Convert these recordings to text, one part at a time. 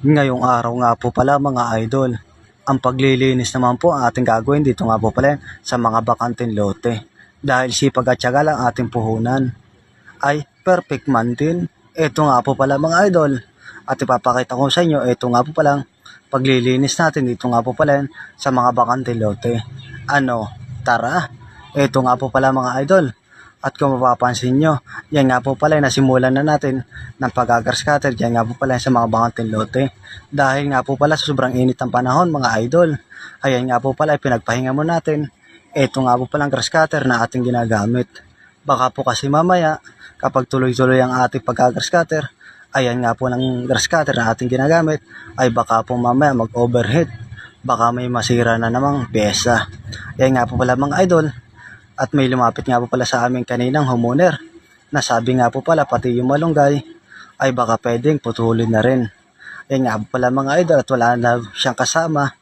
Ngayong araw nga po pala mga idol, ang paglilinis naman po ang ating gagawin dito nga po pala sa mga bakanting lote. Dahil sipag at tiyaga lang ating puhunan ay perfect man din. Ito nga po pala mga idol at ipapakita ko sa inyo ito nga po palang paglilinis natin dito nga po pala sa mga bakanting lote. Ano, tara, ito nga po pala mga idol. At kung mapapansin nyo, yan nga po pala nasimulan na natin ng pag-grass cutter. Yan nga po pala sa mga bakanting lote. Dahil nga po pala sa sobrang init ng panahon mga idol. Ayan nga po pala pinagpahinga mo natin. Ito nga po palang grass cutter na ating ginagamit. Baka po kasi mamaya kapag tuloy-tuloy ang ating pag-grass cutter, ayan nga po ng grass cutter na ating ginagamit, ay baka po mamaya mag-overheat. Baka may masira na namang pyesa. Ayan nga po pala mga idol. At may lumapit nga po pala sa amin kaninang homeowner na sabi nga po pala pati yung malunggay ay baka pwedeng putulin na rin. Yan nga po pala mga idol at wala na siyang kasama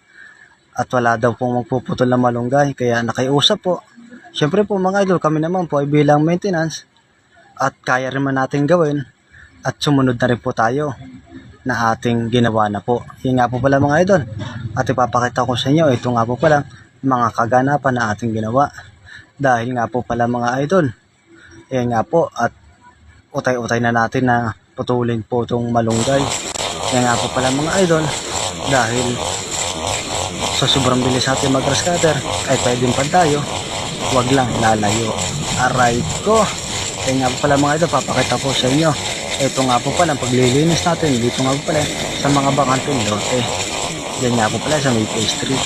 at wala daw pong magpuputol na malunggay kaya nakiusap po. Siyempre po mga idol kami naman po ay bilang maintenance at kaya rin man natin gawin at sumunod na rin po tayo na ating ginawa na po. Yan nga po pala mga idol at ipapakita ko sa inyo ito nga po pala mga kaganapan na ating ginawa. Dahil nga po pala mga idol, ayan nga po at utay-utay na natin na putulin po itong malunggay. Ayan nga po pala mga idol, dahil sa sobrang bilis natin mag-grass cutter ay pwedeng pa tayo, wag lang lalayo. Aray ko, ayan nga po pala mga idol, papakita ko sa inyo. Ito nga po pala paglilinis natin dito nga po pala sa mga bakanting lote. Yan nga po pala sa may pastry.